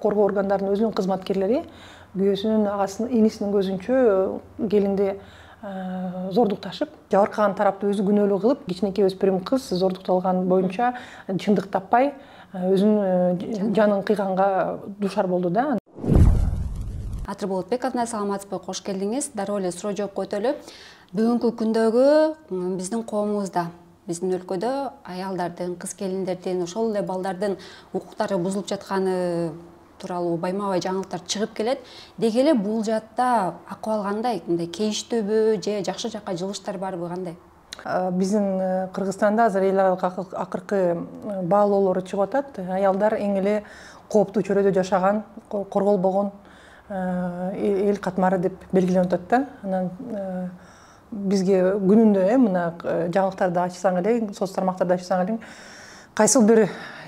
коргоо органдарынын өзүнүн кызматкерлери күйөөсүнүн агасынын инисинин көзүнчө келинди зордукташып, жабыркаган тарапты өзү күнөөлүү кылып, кичинекей өспүрүм кыз зордукталган боюнча чындык таппай өзүнүн жанын кыйганга дуушар болду да. Атыр Болотбековна, саламатсызбы, кош келдиңиз. Дароо эле суроо жоопко өтөлү. Бүгүнкү күндөгү биздин коомубузда, биздин өлкөдө аялдардын, кыз келиндердин, ошол эле балдардын укуктары бузулуп жатканы тууралуу байма-бай жаңылыктар чыгып келет. Деги эле бул жаатта акыбал кандай? Мындай кейиштүүбү же жакшы жакка жылыштар барбы, кандай? Биздин Кыргызстанда азыр эл аралык акыркы баалоолор чыгып атат. Аялдар эң эле кооптуу чөйрөдө жашаган, корголбогон эл катмары деп белгиленип атат да. Анан бизге күнүндө мына жаңылыктарды ачсаң эле, соц тармактарды ачсаң эле, кайсыл бир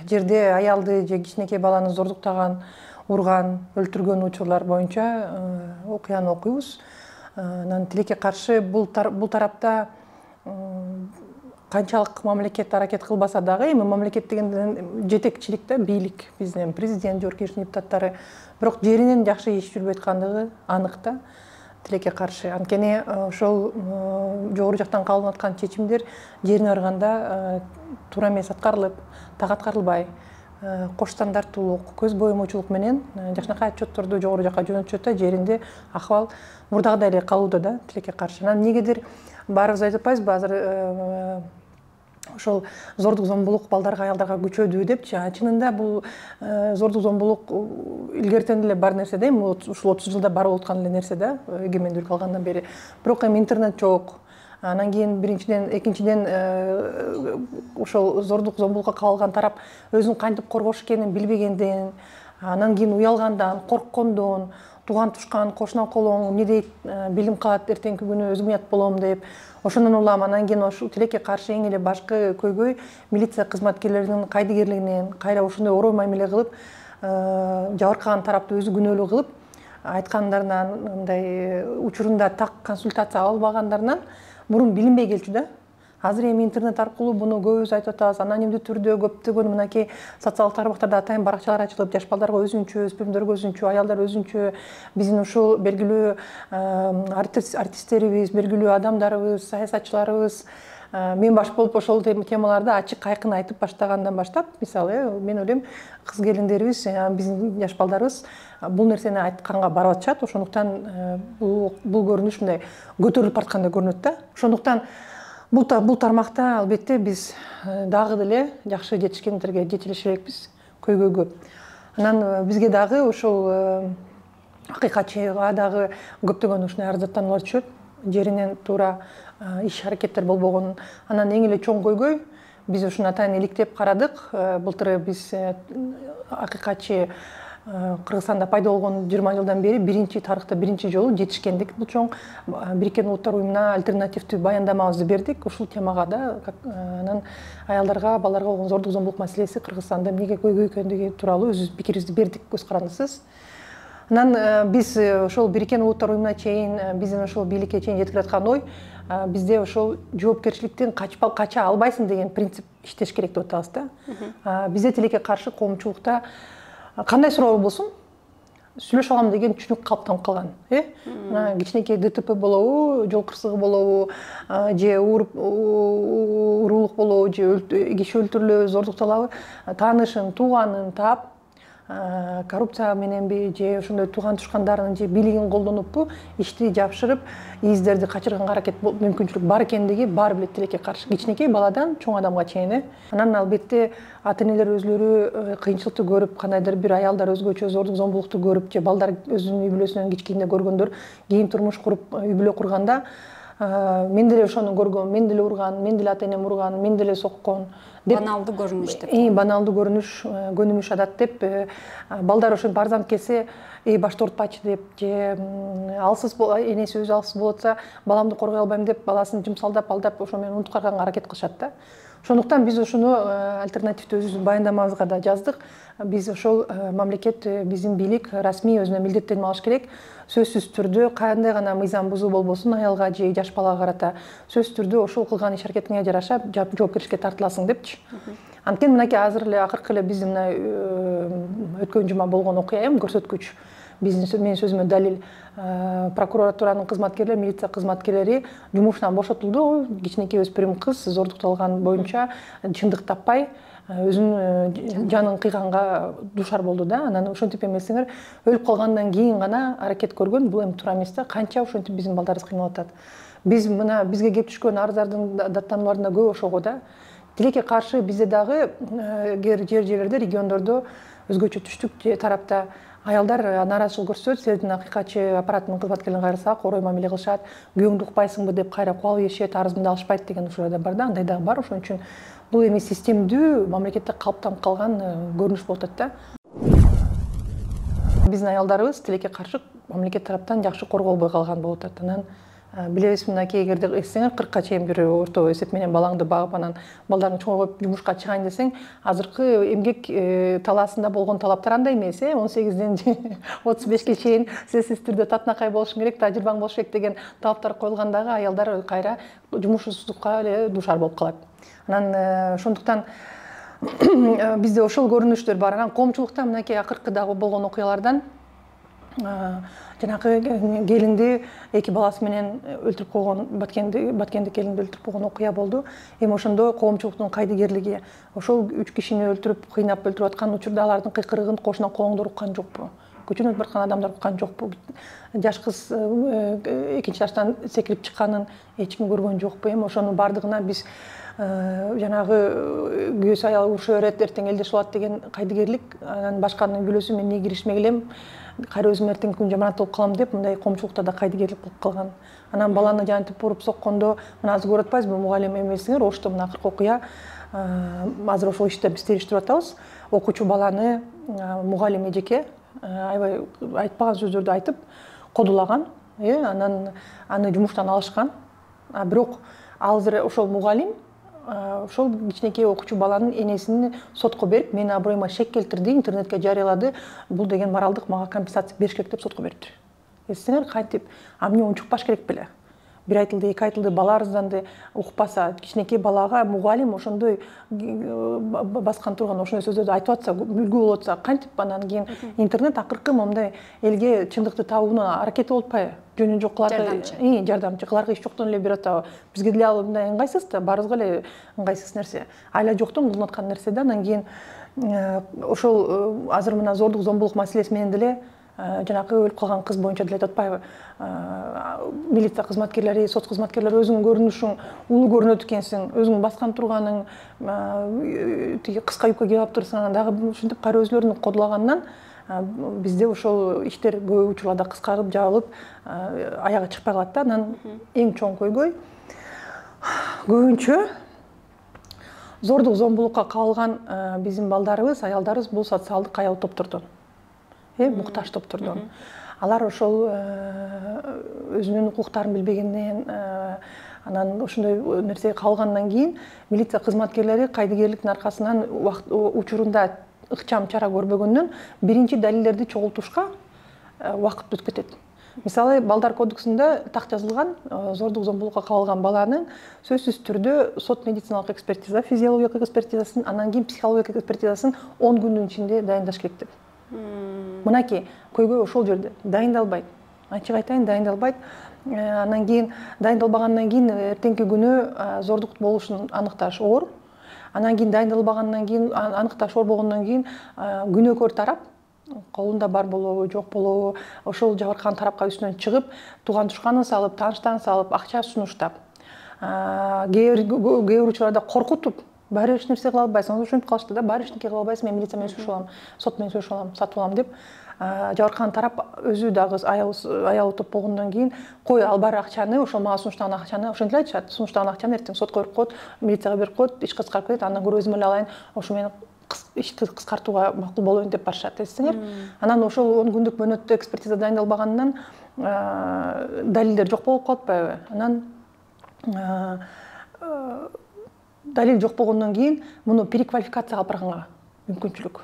жерде аялды же кичинекей баланы зордуктаган, урган, өлтүргөн учурлар боюнча окуяны окуйбуз. Анан тилекке каршы бул тарапта канчалык мамлекет аракет кылбаса дагы, эми мамлекет дегенден жетекчилик да, бийлик, биздин президент, жогорку кеңештин депутаттары, бирок жеринен жакшы иш жүрбөй аткандыгы анык да, тилекке каршы. Анткени ошол жогору жактан кабылып аткан чечимдер жерине барганда туура эмес аткарылып, так аткарылбай, кош стандарттуулук, көз боемочулук менен жакшынакай отчетторду жогору жакка жөнөтүшөт да, жеринде акыбал мурдагыдай эле калууда да, тилекке каршы. Анан эмнегедир баарыбыз айтып атпайбызбы, азыр ошол зордук зомбулук балдарга, аялдарга күчөдү депчи. Чынында бул зордук зомбулук илгертен эле бар нерсе да, эми ушул 30 жылда бар болуп аткан эле нерсе да, эгемендүүлүк алгандан бери. Бирок эми интернет жок. Анан кийин биринчиден, экинчиден ошол зордук зомбулукка кабылган тарап өзүн кантип коргош экенин билбегенден, анан кийин уялгандан, корккондон, туган тушкан, кошуна колоң эмне дейт, билим калат, эртеңки күнү өзүм уят болом деп. Ошондон улам анан кийин ошол тилекке каршы эң эле башкы көйгөй милиция кызматкерлеринин кайдыгерлигинен, кайра ошондой орой мамиле кылып, жабыркаган тарапты өзү күнөөлүү кылып, айткандарынан, мындай учурунда так консультация албагандарынан мурун билинбей келчү да. Азыр эми интернет аркылуу буну көбүбүз айтып атабыз, анонимдүү түрдө көптөгөн мынакей социалдык тармактарда атайын баракчалар ачылып, жаш балдарга өзүнчө, өспүрүмдөргө өзүнчө, аялдар өзүнчө, биздин ушул белгилүү артисттерибиз, белгилүү адамдарыбыз, саясатчыларыбыз мен баш болуп ошол темаларды ачык айкын айтып баштагандан баштап, мисалы, мен ойлойм, кыз келиндерибиз, биздин жаш балдарыбыз бул нерсени айтканга барып атышат. Ошондуктан бул көрүнүш мындай көтөрүлүп бараткандай көрүнөт да. Ошондуктан бул тармакта албетте биз дагы деле жакшы жетишкендерге жетилиш керекпиз, көйгөйгө. Анан бизге дагы ошол акыйкатчыга дагы көптөгөн ушундай арыздаттануулар түшөт, жеринен туура иш аракеттер болбогон. Анан эң эле чоң көйгөй, биз ушуну атайын иликтеп карадык. Былтыр биз акыйкатчы Кыргызстанда пайда болгон 20 жылдан бери биринчи тарыхта биринчи жолу жетишкендик. Бул чоң Бириккен Улуттар уюмуна альтернативдүү баяндамабызды бердик ушул темага да. Анан аялдарга, балдарга болгон зордук зомбулук маселеси Кыргызстанда эмнеге көйгөй экендиги тууралуу өзүбүздүн пикирибизди бердик, көз карандысыз. Анан биз ошол Бириккен Улуттар уюмуна чейин, биздин ошол бийликке чейин жеткирип аткан ой, бизде ошол жоопкерчиликтен кача албайсың деген принцип иштеш керек деп атабыз да. Бизде тилекке каршы коомчулукта кандай суроо болсун, сүйлөшө алам деген түшүнүк калыптанып калган. Кичинекей ДТП болобу, жол кырсыгы болобу, же уруулук болобу, же киши өлтүрүлөбү, зордукталабы, таанышын, тууганын таап, коррупция мененби, же ошондой тууган тушкандарынын же бийлигин колдонуппу, ишти жапшырып, издерди качырганга аракет мүмкүнчүлүк бар экендиги баары билет тилекке каршы, кичинекей баладан чоң адамга чейин. Анан албетте ата-энелер өзлөрү кыйынчылыкты көрүп, кандайдыр бир аялдар өзгөчө зордук зомбулукту көрүп, же балдар өзүнүн үй бүлөсүнөн кичкейинде көргөндөр кийин турмуш куруп, үй бүлө курганда, мен деле ошону көргөм, мен деле урган, мен деле ата-энем урган, мен деле соккон деп, баналдуу көрүнүш деп. Баналдуу көрүнүш, көнүмүш адат деп, балдар ошентип арзанып келсе, башты оорутпачы деп, же алсыз энеси өзү алсыз болуп атса, баламды коргой албайм деп, баласын жумсалдап, алдап, ошо менен унутуп караганга аракет кылышат да. Ошондуктан биз ушуну альтернативдүү өзүбүздүн баяндамабызга да жаздык. Биз ошол мамлекет, биздин бийлик расмий өзүнө милдеттенип алыш керек. Сөзсүз түрдө кандай гана мыйзам бузуу болбосун аялга же жаш балага карата сөзсүз түрдө ошол кылган иш аракетиңе жараша жоопкерчиликке тартыласың депчи. Анткени мынакей азыр эле акыркы эле биздин мына өткөн жума болгон окуя көрсөткүч. Менин сөзүмө далил. Прокуратуранын кызматкерлери, милиция кызматкерлери жумушунан бошотулду. Кичинекей өспүрүм кыз зордукталган боюнча чындык таппай өзүнүн жанын кыйганга дуушар болду да. Анан ошентип эмесеңер өлүп калгандан кийин гана аракет көргөн. Бул эми туура эмес да. Канча ошентип биздин балдарыбыз кыйналып атат. Биз мына бизге келип түшкөн арыздардын даттанууларында көп ошого да. Тилекке каршы бизде дагы жерлерде, региондордо өзгөчө түштүк тарапта аялдар нааразычылык көрсөтөт, силердин акыйкатчы аппаратынын кызматкерлерин кайрысак орой мамиле кылышат, күйөөңдү укпайсыңбы деп кайра кубал ешет, арызымды алышпайт деген ушулар да бар да, андай дагы бар. Ошон үчүн бул эми системдүү мамлекетте калыптанып калган көрүнүш болуп атат да. Биздин аялдарыбыз тилекке каршы мамлекет тараптан жакшы корголбой калган болуп атат. Анан билебиз, мынакей эгерде эссеңер 40-ка чейин бир орто эсеп менен балаңды багып, анан балдарыңды чоңойтуп жумушка чыгайын десең, азыркы эмгек талаасында болгон талаптар андай эмес, 18ден 35ке чейин сөзсүз түрдө татынакай болушуң керек, тажрыйбаң болуш керек деген талаптар коюлгандагы аялдар кайра жумушсуздукка эле дуушар болуп калат. Анан ошондуктан бизде ошол көрүнүштөр бар. Анан коомчулукта мынакей акыркы дагы болгон окуялардан жанагы келинди эки баласы менен өлтүрүп койгон, баткенди келинди өлтүрүп койгон окуя болду. Эми ошондо коомчулуктун кайдыгерлиги, ошол 3 кишини өлтүрүп, кыйнап өлтүрүп аткан учурда алардын кыйкырыгын кошуна колуңдор уккан жокпу? Көчөнүн өтүп аткан адамдар уккан жокпу? Жаш кыз экинчи этаждан секирип чыкканын эч ким көргөн жокпу? Эми ошонун бардыгына биз жанагы күйөөсү аял уруша берет, эртең элдеш болот деген кайдыгерлик, анан башканын күбөлөсү мен эмне киришмек элем, кайра өзүм эртеңки күнү жаманат болуп калам деп, мындай коомчулукта да кайдыгерлик болуп калган. Анан баланы жантип уруп соккондо, мына азыр көрүп атпайсызбы, мугалим эмесиңер, Ошто мына акыркы окуя, азыр ошол иште биз териштирип атабыз. Окуучу баланы мугалим эжеке аябай айтпаган сөздөрдү айтып кодулаган, анан аны жумуштан алышкан. Бирок азыр ошол мугалим ошол кичинекей окуучу баланын энесин сотко берип, менин аброюма шек келтирди, интернетке жарыялады, бул деген моралдык мага компенсация бериш керек деп сотко бериптир. Эсиңер кантип, эмне унчукпаш керек беле? Бир айтылды, эки айтылды, бала арызданды, укпаса, кичинекей балага мугалим ошондой баскан турган ошондой сөздөрдү айтып атса, үлгү болуп атса, кантип анан кийин интернет акыркы момундай элге чындыкты табуунун аракети болуп атпайбы? Жөнү жок кыларга, жардамчы кыларга иш жоктон эле берип атабы? Бизге деле ал мындай ыңгайсыз да, баарыбызга эле ыңгайсыз нерсе. Айла жоктон кылынып аткан нерсе да. Анан кийин ошол азыр мына зордук зомбулук маселеси менен деле жанагы өлүп калган кыз боюнча деле айтып атпайбы? Милиция кызматкерлери, сот кызматкерлери өзүңүн көрүнүшүң улуу көрүнөт экенсиң, өзүң баскан турганың, тиги кыска юбка кийип алып турсаң, анан дагы ушинтип кайра өзүлөрүн кодулагандан бизде ошол иштер көп учурларда кыскарып, жабылып, аяга чыкпай калат да. Анан эң чоң көйгөй көбүнчө зордук зомбулукка кабылган биздин балдарыбыз, аялдарыбыз бул социалдык аял топтордон, муктаж топтордон. Алар ошол өзүнүн укуктарын билбегенден, анан ошондой нерсеге калгандан кийин милиция кызматкерлери кайдыгерликтин аркасынан учурунда ыкчам чара көрбөгөндөн биринчи далилдерди чогултушка убакыт өтүп кетет. Мисалы, Балдар кодексинде так жазылган, зордук зомбулукка кабылган баланын сөзсүз түрдө сот медициналык экспертиза, физиологиялык экспертизасын, анан кийин психологиялык экспертизасын 10 күндүн ичинде дайындаш керек деп. Мынакей көйгөй ошол жерде дайындалбайт. Ачык айтайын, дайындалбайт. Анан кийин дайындалбагандан кийин эртеңки күнү зордук болушун аныкташ оор. Анан кийин дайындалбагандан кийин, аныкташ оор болгондон кийин күнөөкөр тарап колунда бар болобу, жок болобу, ошол жабыркаган тарапка үстүнөн чыгып, тууган тушканын салып, тааныштарын салып, акча сунуштап, кээ бир учурларда коркутуп, баары эч нерсе кыла албайсың, ошентип калышты да, баары эчтеке кыла албайсың, мен милиция менен сүйлөшүп алам, сот менен сүйлөшүп алам, сатып алам деп, жабыркаган тарап өзү дагы аялы топ болгондон кийин, кой ал бар акчаны, ошол мага сунуштаган акчаны, ошентип эле айтышат, сунуштаган акчаны эртең сотко берип коет, милицияга берип коет, иш кыскарып кетет, андан көрө өзүм эле алайын, ошо менен ишти кыскартууга макул болоюн деп барышат, эсиңер. Анан ошол 10 күндүк мөөнөттө экспертиза дайындалбагандан далилдер жок болуп калып атпайбы? Анан далил жок болгондон кийин муну переквалификация кылып барганга мүмкүнчүлүк.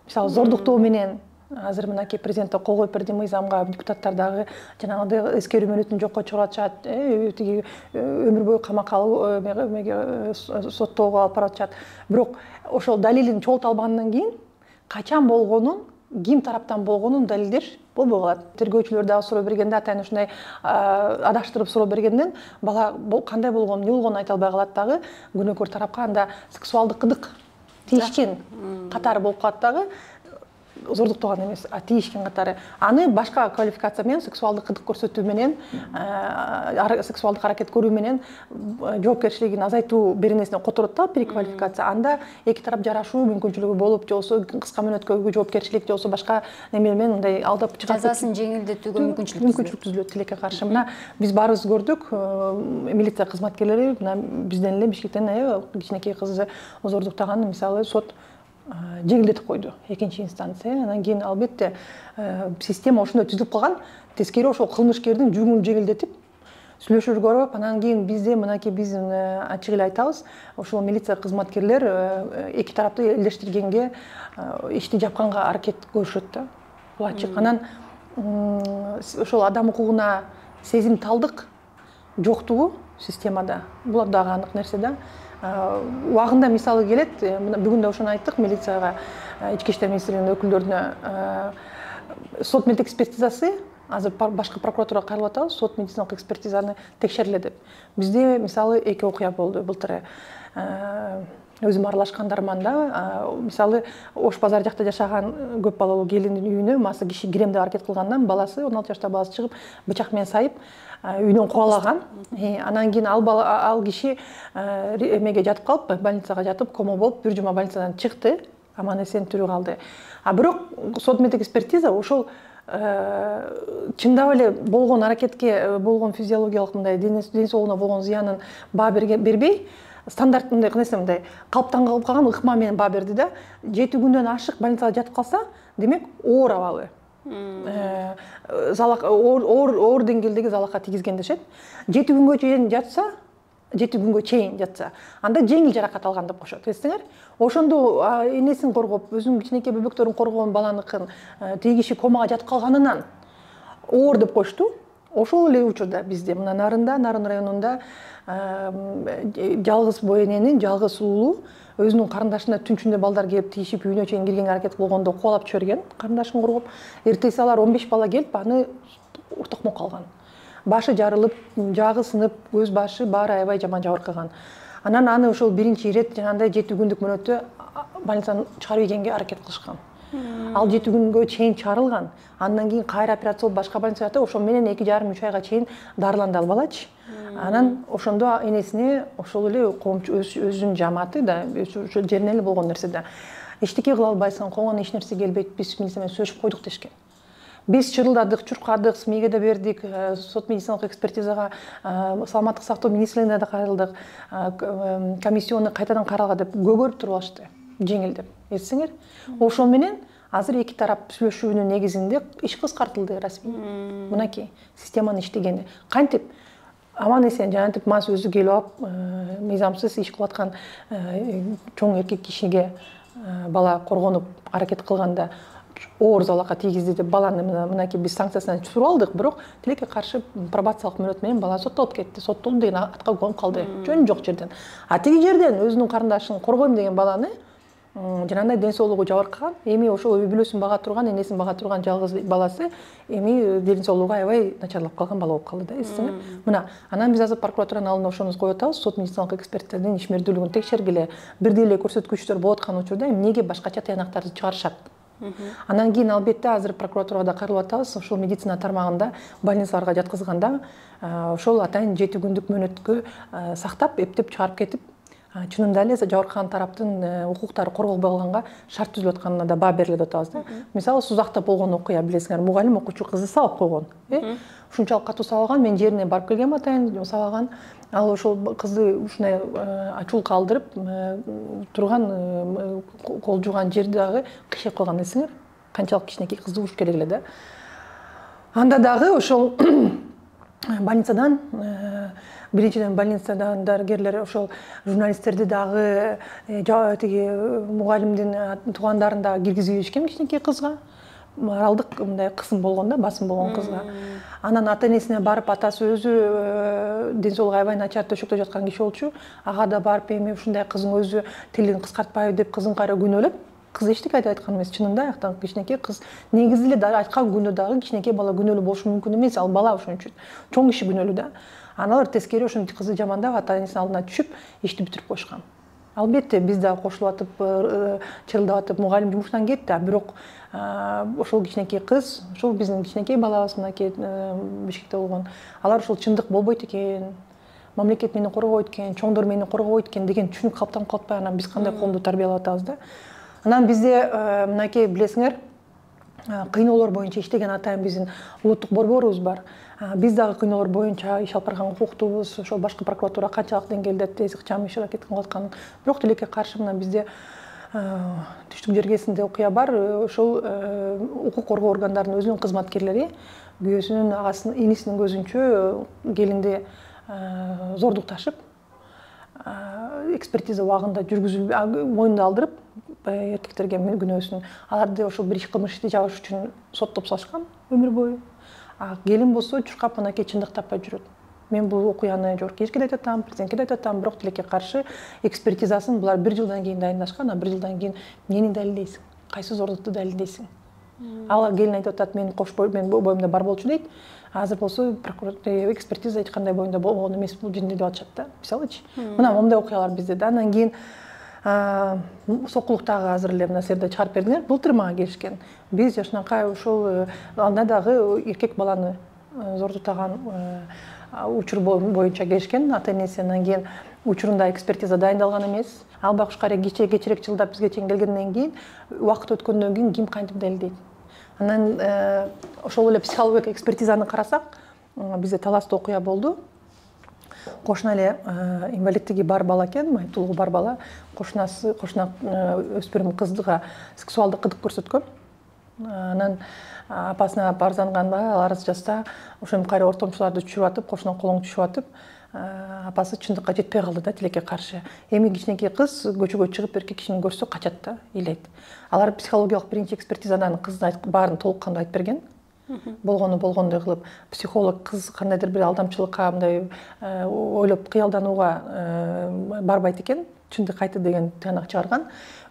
Мисалы, зордуктоо менен азыр мынакей президент кол коюп берди мыйзамга, депутаттар дагы жанагындай эскерүү мөөнөтүн жокко чыгарышат, тиги өмүр бою камакка соттоого алып баратышат. Бирок ошол далилин чогулта албагандан кийин качан болгонун, ким тараптан болгонун далилдеш болбой калат. Тергөөчүлөр дагы суроо бергенде атайын ушундай адаштырып суроо бергенден бала кандай болгонун, эмне болгонун айта албай калат дагы, күнөөкөр тарапка анда сексуалдык кыдык тийишкен катары болуп калат дагы. Зордуктаган эмес, тийишкен катары. Аны башка квалификация менен, сексуалдык кыдык көрсөтүү менен, сексуалдык аракет көрүү менен жоопкерчилигин азайтуу беренесине которот да переквалификация. Анда эки тарап жарашуу мүмкүнчүлүгү болуп, же болбосо кыска мөөнөткө жоопкерчилик, же болбосо башка неме менен мындай алдап чыгат. Жазасын жеңилдетүүгө мүмкүнчүлүк түзүлөт тилекке каршы. Мына биз баарыбыз көрдүк, милиция кызматкерлери мына бизден эле Бишкектен кичинекей кызы зордуктаган мисалы сот жеңилдетип койду, экинчи инстанция. Анан кийин албетте система ошондой түзүлүп калган, тескери ошол кылмышкердин жүгүн жеңилдетип сүйлөшүүгө көрүп, анан кийин бизде мынакей биз ачык эле айтабыз, ошол милиция кызматкерлер эки тарапты элдештиргенге, ишти жапканга аракет көрүшөт да. Бул ачык. Анан ошол адам укугуна сезимталдык жоктугу системада, бул дагы анык нерсе да. Убагында мисалы келет, бүгүн да ошону айттык милицияга, ички иштер министрлигинин өкүлдөрүнө сот медэкспертизасы, азыр башкы прокуратурага кайрылып атабыз, сот медициналык экспертизаны текшериле деп. Бизде мисалы эки окуя болду былтыр. Өзүм аралашкандарманда, мисалы Ош базар жакта жашаган көп балалуу келиндин үйүнө масы киши кирем деп аракет кылгандан баласы, 16 жаштагы баласы чыгып, бычак менен сайып, үйүнөн кубалаган. Анан кийин ал киши эмеге жатып калып, больницага жатып, кома болуп, бир жума больницадан чыкты, аман эсен тирүү калды. Бирок сот медэкспертиза ошол чындап эле болгон аракетке, болгон физиологиялык мындай ден соолугуна болгон зыянын баа бербей, стандарт мындай кынайсы мындай калыптан калып калган ыкма менен баа берди да. 7 күндөн ашык больницага жатып калса, демек оор абалы. Оор деңгээлдеги залакка тийгизген дешет. 7 күнгө чейин жатса, анда жеңил жаракат алган деп кошот. Эстеңер? Ошондо энесин коргоп, өзүнүн кичинекей бөбөктөрүн коргогон баланыкын тиги киши комага жатып калганынан оор деп кошту. Ошол эле учурда бизде мына Нарын районунда жалгыз бой эненин, жалгыз уулу өзүнүн карындашына түнчүндө балдар келип тийишип үйүнө чейин киргенге аракет болгондо кубалап жиберген, карындашын коргоп. Эртеси алар 15 бала келип, аны токмок калган. Башы жарылып, жагы сынып, көз башы баары аябай жаман жабыркаган. Анан аны ошол биринчи ирет жанагындай 7 күндүк мөөнөттө больницадан чыгарып ийгенге аракет кылышкан. Ал 7 күнгө чейин чыгарылган. Андан кийин кайра операция болуп башка больницада ошол менен 2,5-3 айга чейин дарыланды ал балачы. Анан ошондо энесине ошол эле коомчу өзүнүн жамааты да, ошол жеринен эле болгон нерсе да. Эчтеке кыла албайсың, колуңан эч нерсе келбейт, биз милиция менен сүйлөшүп койдук дешкен. Биз чырылдадык, чуркадык, СМИге да бердик, сот медициналык экспертизага, саламаттык сактоо министрлигине да кайрылдык, комиссиону кайтадан каралга деп көгөрүп туруп алышты, жеңил деп. Эсиңер? Ошол менен азыр эки тарап сүйлөшүүнүн негизинде иш кыскартылды расмий. Мынакей системанын иштегени. Кантип аман эсен жанатип мас өзү келип алып, мыйзамсыз иш кылып аткан чоң эркек кишиге бала коргонуп аракет кылганда оор залакка тийгизди деп баланы мынакей биз санкциясынан чыгарып алдык, бирок тилекке каршы пробациялык мөөнөт менен бала соттолуп кетти. Соттолду деген атка конуп калды. Жөн жок жерден. Тиги жерден өзүнүн карындашын коргойм деген баланы жанагындай ден соолугу жабыркаган, эми ошол үй бүлөсүн бага турган, энесин бага турган жалгыз баласы эми ден соолугу аябай начарлап калган бала болуп калды да, эсиңер. Мына, анан биз азыр прокуратуранын алдына ошону коюп атабыз, сот медициналык эксперттердин ишмердүүлүгүн текшергиле, бирдей эле көрсөткүчтөр болуп аткан учурда эмнеге башкача тыянактарды чыгарышат? Анан кийин албетте азыр прокуратурага кайрылып атабыз, ошол медицина тармагында больницаларга жаткызганда ошол атайын 7 күндүк мөөнөткө сактап, эптеп чыгарып кетип, чынында эле жабыркаган тараптын укуктары корголбой калганга шарт түзүлүп атканына да баа берилет деп атабыз да. Мисалы Сузакта болгон окуя билесиңер, мугалим окуучу кызды сабап койгон. Ушунчалык катуу сабаган, мен жерине барып келгем атайын сабаган. Ал ошол кызды ушундай ачуулукка алдырып турган кол жууган жерди дагы кыйшап калган десеңер. Канчалык кичинекей кызды уруп керек эле да. Анда дагы ошол больницадан биринчиден больницадан дарыгерлер ошол журналисттерди дагы тиги мугалимдин туугандарын дагы киргизип ийишкен кичинекей кызга. моралдык мындай кысым болгон да, басым болгон кызга. Анан ата энесине барып, атасы өзү ден соолугу аябай начар төшөктө жаткан киши болчу. Ага да барып, эми ушундай кызың өзү тилин кыскартпайбы деп кызын кайра күнөөлөп, кыз эчтеке айткан эмес, чынында аяктан кичинекей кыз негизи эле айткан күнөө дагы кичинекей бала күнөөлүү болушу мүмкүн эмес, ал бала ошон үчүн. Чоң киши күнөөлүү да. Аналар тескери ошентип кызы жамандап ата энесинин алдына түшүп, ишти бүтүрүп коюшкан. Албетте биз дагы кошулуп атып, чырылдап атып, мугалим жумуштан кетти, бирок ошол кичинекей кыз, ошол биздин кичинекей балабыз мынакей Бишкекте болгон. Алар ушул чындык болбойт экен, мамлекет мени коргобойт экен, чоңдор мени коргобойт экен деген түшүнүк калыптанып калып, анан биз кандай коомду тарбиялап атабыз да. Анан бизде мынакей билесиңер, кыйноолор боюнча иштеген атайын биздин улуттук борборубуз бар. Биз дагы кыйноолор боюнча иш алып барганга укуктуубуз. Ошол башкы прокуратура канчалык деңгээлде тез ыкчам иш аракет кылып атканын. Бирок тилекке каршы мына бизде түштүк жергесинде окуя бар. Ошол укук коргоо органдарынын өзүнүн кызматкерлери күйөөсүнүн агасынын инисинин көзүнчө келинди зордукташып, экспертиза убагында жүргүзүлбөй, мойнуна алдырып, эркектерге күнөөсүн. Аларды ошол бир кылмыш ишти жабыш үчүн соттоп салышкан өмүр бою. Келин болсо чуркап мынакей чындык таппай жүрөт. Мен бул окуяны жогорку кеңешке да айтып атам, президентке да айтып атам, бирок тилекке каршы экспертизасын булар 1 жылдан кийин дайындашкан, 1 жылдан кийин эмнени далилдейсиң? Кайсы зордукту далилдейсиң? Ал келин айтып атат, мен мен боюмда бар болчу дейт. Азыр болсо прокуратура экспертиза эч кандай боюнда болгон эмес бул жерде деп атышат да. Мисалычы. Мына момундай окуялар бизде да. Анан кийин сокулуктагы азыр эле мына силер да чыгарып бердиңер. Былтыр мага келишкен. Биз жашынакай ушул анда дагы эркек баланы зордуктаган учур боюнча келишкен ата энеси. Анан кийин учурунда экспертиза дайындалган эмес. Албай кушкара кечирээк жылдап бизге чейин келгенден кийин, убакыт өткөндөн кийин ким кантип далилдейт? Анан ошол эле психологиялык экспертизаны карасак, бизде Таласта окуя болду. Кошуна эле инвалиддиги бар бала экен, майыптуулугу бар бала, кошуна өспүрүм кызга сексуалдык кызык көрсөткөн. Анан апасына барзанганда, ал арыз жазса, ошону кайра ортомчуларды түшүрүп атып, кошунан колуң түшүп атып, апасы чындыкка жетпей калды да, тилекке каршы. Эми кичинекей кыз көчөгө чыгып эркек кишини көрсө качат да, ыйлайт. Алар психологиялык биринчи экспертизадан кыздын баарын толук кандуу айтып берген. Болгондой кылып, психолог кыз кандайдыр бир алдамчылыкка, мындай ойлоп кыялданууга барбайт экен, чындык айтты деген тыянак чыгарган.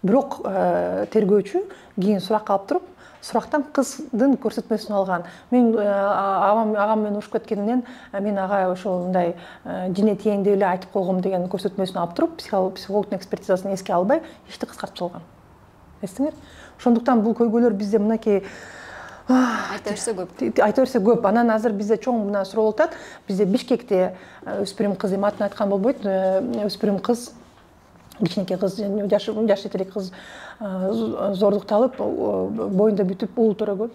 Бирок тергөөчү кийин сурак алып туруп, сурактан кыздын көрсөтмөсүн алган. Мен агам менен урушуп кеткенинен мен ага ошол мындай жине тиең деп эле айтып койгом деген көрсөтмөсүн алып туруп, психологдун экспертизасын эске албай, ишти кыскартып салган. Эстиңер? Ошондуктан бул көйгөйлөр бизде мынакей айта берсе көп. Анан азыр бизде чоң мына суроо болуп атат. Бизде Бишкекте өспүрүм кыз, атын айткан болбойт, өспүрүм кыз, кичинекей кыз, жаш жетелик кыз зордукталып, боюнда бүтүп уул төрөгөн.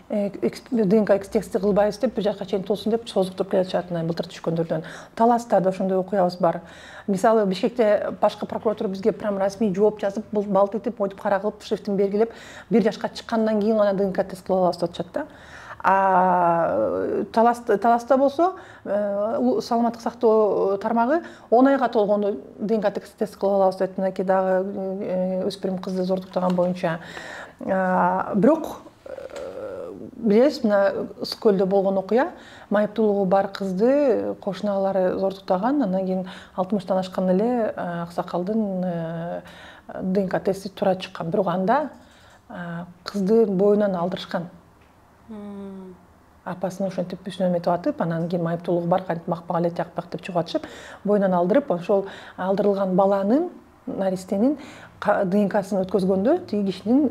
ДНК тести кылбайбыз деп бир жакка чейин толсун деп созуктуруп келатышат, былтыр түшкөндөрдөн. Таласта да ошондой окуябыз бар. Мисалы Бишкекте башкы прокуратура бизге прям расмий жооп жазып, балт этип, мойтуп кара кылып, шрифтин белгилеп, 1 жашка чыккандан кийин гана ДНК тест кыла алабыз деп атышат да. Таласта болсо саламаттык сактоо тармагы 10 айга толгондо ДНК тест кыла алабыз деп мынакей дагы өспүрүм кызды зордуктаган боюнча. Бирок билесиз, мына Ысык көлдө болгон окуя, майыптуулугу бар кызды кошуналары зордуктаган, анан кийин 60-тан ашкан эле аксакалдын ДНК тести туура чыккан. Бирок анда кызды боюнан алдырышкан. Апасын ошентип үстүнөн метип атып, анан кийин майыптуулугу бар, кантип макпага эле жакпак деп чыгып атышып, боюнан алдырып, ошол алдырылган баланын, наристенин ДНКсын өткөзгөндө тиги кишинин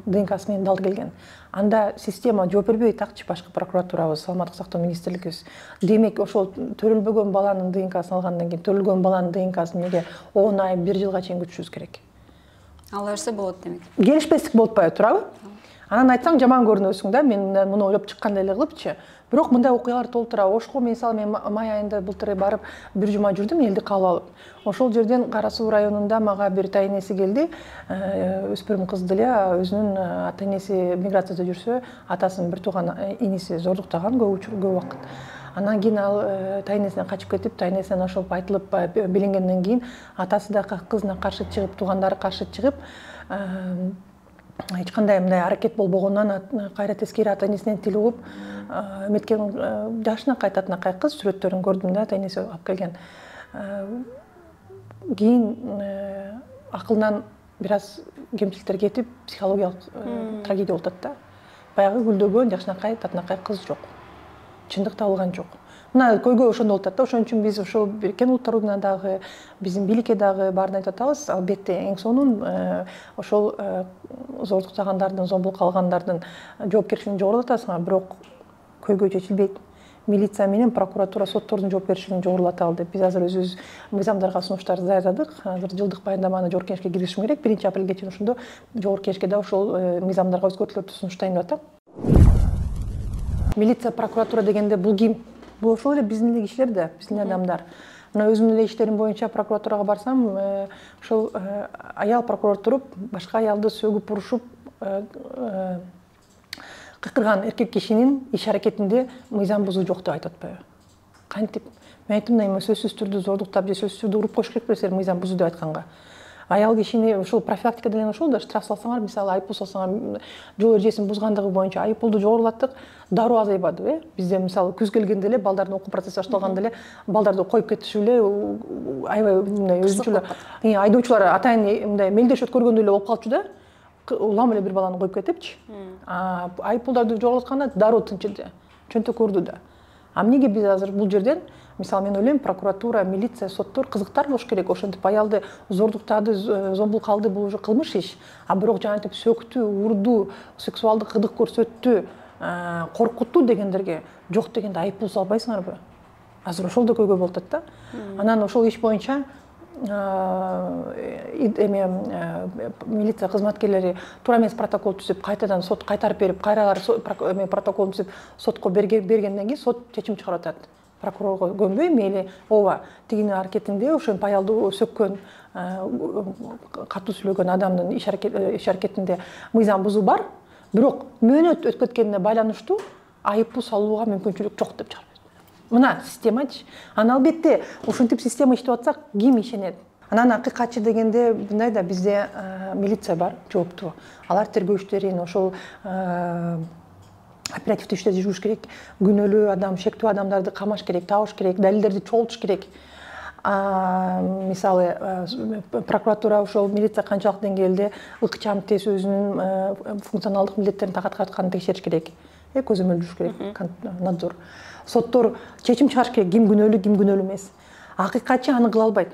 ДНКсы менен дал келген. Анда система жооп бербей атакчы, башкы прокуратурабыз, саламаттык сактоо министрлигибиз. Демек, ошол төрөлбөгөн баланын ДНКсын алгандан кийин төрөлгөн баланын ДНКсын неге 10 ай, 1 жылга чейин күтүшүбүз керек? Ал берсе болот демек. Келишпестик болуп атпайбы, туурабы? Анан айтсаң жаман көрүнөсүң да, мен муну ойлоп чыккандай эле кылыпчы. Бирок мындай окуялар толтура. Ошко мисалы мен май айында былтыр барып 1 жума жүрдүм, элди кабыл алып. Ошол жерден Кара Суу районунда мага бир тайнеси келди. Өспүрүм кызды эле өзүнүн ата энеси миграцияда жүрсө, атасынын бир тууган иниси зордуктаган көп убакыт. Анан кийин ал тайнесинен качып кетип, тайнесинен ошол айтылып биленгенден кийин атасы да кызына каршы чыгып, туугандары каршы чыгып, эч кандай мындай аракет болбогондон кайра тескери ата энесинен тил угуп эметкен жашына кайтатынакай кыз сүрөттөрүн көрдүм да, ата энеси алып келген. Кийин акылынан бир аз кемчиликтер кетип, психологиялык трагедия болуп атат да. Баягы гүлдөгөн жашынакай татынакай кыз жок. Чындык табылган жок. Мына көйгөй ошондо болуп атат да. Ошон үчүн биз ошол Бириккен Улуттар Уюмуна дагы, биздин бийликке дагы баарын айтып атабыз. Албетте эң сонун ошол зордуктагандардын, зомбулукка алгандардын жоопкерчилигин жогорулатып атасыңар, бирок көйгөй чечилбейт. Милиция менен прокуратура, соттордун жоопкерчилигин жогорулаталы деп биз азыр өзүбүз мыйзамдарга сунуштар даярдадык. Азыр жылдык баяндаманы Жогорку Кеңешке киргизишим керек. 1-апрелге чейин ошондо Жогорку Кеңешке да ошол мыйзамдарга өзгөртүүлөрдү сунуштайм деп атам. Милиция, прокуратура дегенде бул ким? Бул ошол эле биздин эле кишилер да, биздин адамдар. Мына өзүмдүн эле иштерим боюнча прокуратурага барсам, ошол аял прокурор туруп, башка аялды сөгүп урушуп, кыйкырган эркек кишинин иш аракетинде мыйзам бузуу жок деп айтып атпайбы? Кантип? Мен айттым да, сөзсүз түрдө зордуктап же сөзсүз түрдө уруп коюш керек берсер мыйзам бузуу деп айтканга. Аял кишини ошол профилактика деген ошол да, штраф салсаңар, мисалы айыппул салсаңар, жол эрежесин бузгандыгы боюнча айыппулду жогорулаттык, дароо азайбады, Бизде мисалы күз келгенде эле, балдардын окуу процесси башталганда эле балдарды коюп кетишип эле аябай мындай өзүнчө эле айдоочулар атайын мындай мелдеш өткөргөндөй эле болуп калчу да. Улам эле бир баланы коюп кетипчи. Айыппулдарды жогорулатканда дароо тынчыды, чөнтөк урду да. Эмнеге биз азыр бул жерден, мисалы мен ойлойм, прокуратура, милиция, соттор кызыктар болуш керек. Ошентип аялды зордуктады, зомбулук кылды, бул уже кылмыш иш. А бирок жантип сөктү, урду, сексуалдык кыдык көрсөттү, коркутту дегендерге жок дегенде айыппул салбайсыңарбы? Азыр ошол да көйгөй болуп атат да. Анан ошол иш боюнча милиция кызматкерлери туура эмес протокол түзүп, кайтадан сот кайтарып берип, кайраlar протоколун түзүп, сотко бергенден кийин сот чечим чыгарып атат. Прокурорго көнбөй, мейли ооба тигинин аракетинде ошентип аялды сөккөн, катуу сүйлөгөн адамдын иш аракетинде мыйзам бузуу бар, бирок мөөнөт өтүп кеткенине байланыштуу айыппул салууга мүмкүнчүлүк жок деп чыгарып. Мына системачы. Анан албетте ушинтип система иштеп атсак, ким ишенет? Анан акыйкатчы дегенде мындай да, бизде милиция бар, жооптуу. Алар тергөө иштерин, ошол оперативдүү иштерди жүргүзүш керек. Күнөөлүү адам, шектүү адамдарды камаш керек, табыш керек, далилдерди чогултуш керек. Мисалы прокуратура, ошол милиция канчалык деңгээлде ыкчам, тез өзүнүн функционалдык милдеттерин аткартканын текшериш керек. Көзөмөл жүрүш керек, надзор. Соттор чечим чыгарыш керек, ким күнөөлүү, ким күнөөлүү эмес. Акыйкатчы аны кыла албайт.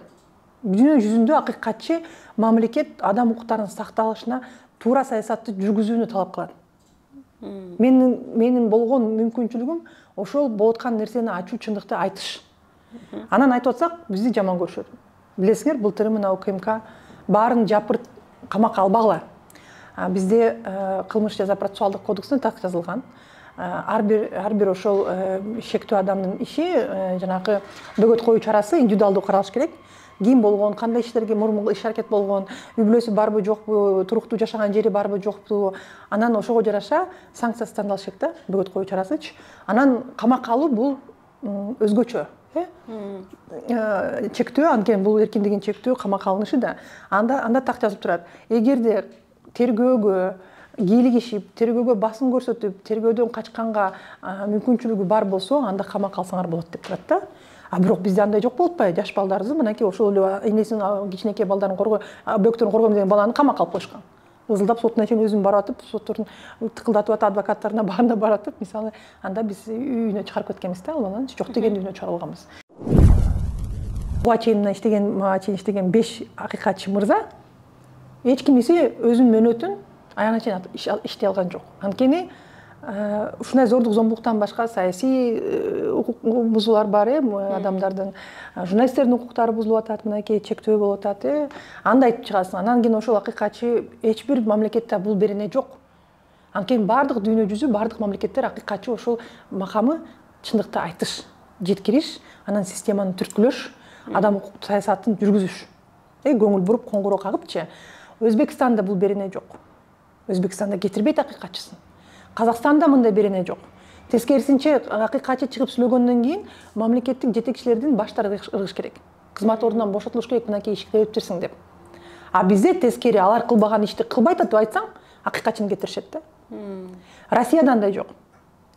Дүйнө жүзүндө акыйкатчы мамлекет адам укуктарынын сакталышына, туура саясатты жүргүзүүнү талап кылат. Менин болгон мүмкүнчүлүгүм ошол болуп аткан нерсени ачуу, чындыкты айтыш. Анан айтып атсак, бизди жаман көрүшөт. Билесиңер, былтыр мына УКМК баарын жапырт, камакка албагыла. Бизде кылмыш жаза процессуалдык кодексинде так жазылган. Ар бир ошол шектүү адамдын иши, жанагы бөгөт коюу чарасы индивидуалдуу каралыш керек. Ким болгон, кандай иштерге мурмун иш аракет болгон, үй бүлөсү барбы жокпу, туруктуу жашаган жери барбы жокпу, анан ошого жараша санкция тандалыш керек да, бөгөт коюу чарасычы. Анан камакка алуу бул өзгөчө. Чектөө, анткени бул эркиндигин чектөө, камакка алынышы да. Анда так жазып турат. Эгерде тергөөгө кийлигишип, тергөөгө басым көрсөтүп, тергөөдөн качканга мүмкүнчүлүгү бар болсо, анда камакка алсаңар болот деп турат да. Бирок бизде андай жок болуп атпайбы? Жаш балдарыбыз мынакей ошол эле энесинин кичинекей балдарын коргоо, бөктөрүн коргойм деген баланы камакка алып коюшкан. Ызылдап сотуна чейин өзүм барып атып, соттордун тыкылдатып атып, адвокаттарына баарына барып атып, мисалы, анда биз үйүнө чыгарып кеткенбиз да, ал баланы жок деген үйүнө чыгарылганбыз. Буга чейин иштеген 5 акыйкатчы мырза эч кимиси өзүнүн мөөнөтүн аягына чейин иштей алган жок. Анткени ушундай зордук зомбулуктан башка саясий укук бузуулар бар, адамдардын, журналисттердин укуктары бузулуп атат, мынакей чектөө болуп атат, анда айтып чыгасың. Анан кийин ошол акыйкатчы эч бир мамлекетте бул берене жок. Анткени бардык дүйнө жүзү, бардык мамлекеттер акыйкатчы ошол макамы чындыкты айтыш, жеткириш, анан системаны түрткүлөш, адам укук саясатын жүргүзүш. Көңүл буруп, коңгуроо кагыпчы. Өзбекстанда бул берене жок. Өзбекстанда кетирбейт акыйкатчысын. Казакстанда мындай берене жок. Тескерисинче, акыйкатчы чыгып сүйлөгөндөн кийин мамлекеттик жетекчилердин баштары ыргыш керек. Кызмат ордунан бошотулуш керек, мынакей ишти өтүп берсиң деп. Бизде тескери, алар кылбаган ишти кылбай атат деп айтсаң, акыйкатчыны кетиришет да. Россияда андай жок.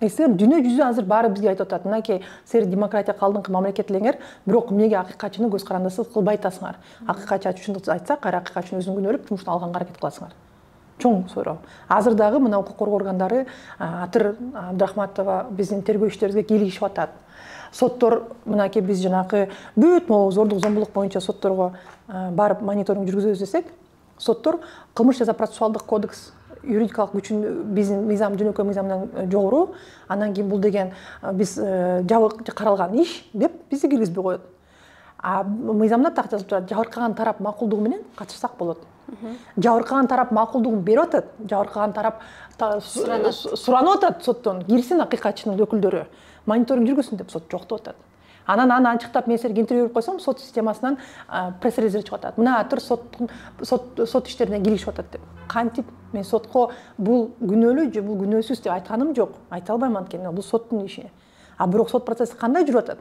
Силер дүйнө жүзү азыр баары бизге айтып атат, мынакей силер демократия калдыңкы мамлекет элеңер, бирок эмнеге акыйкатчыны көз карандысыз кылбай атасыңар? Акыйкатчы ачуучунду айтса, кайра акыйкатчыны өзүң күнөөлөп, жумуштан алганга аракет кыласыңар. Чоң суроо. Азыр дагы мына укук коргоо органдары Атыр Абдрахматова биздин тергөө иштерибизге кийлигишип атат. Соттор мынакей биз жанакы бүт могу зордук зомбулук боюнча сотторго барып мониторинг жүргүзөбүз десек, соттор кылмыш жаза процессуалдык кодекс юридикалык күчүн биздин мыйзам жөнөкөй мыйзамдан жогору, анан кийин бул деген биз жабык каралган иш деп бизди киргизбей коет. А мыйзамда так жазылып турат, жабыркаган тарап макулдугу менен катышсак болот. Жабыркаган тарап макулдугун берип атат, жабыркаган тарап суранып атат соттон, кирсин акыйкатчынын өкүлдөрү, мониторинг жүргүзсүн деп сот жок деп атат. Анан аны ачыктап мен силерге интервью берип койсом, сот системасынан пресс-релиз чыгып атат. Мына Атыр сот иштерине киришип атат деп. Кантип мен сотко бул күнөөлүү же бул күнөөсүз деп айтканым жок. Айта албайм анткени бул соттун иши. А бирок сот процесси кандай жүрүп атат?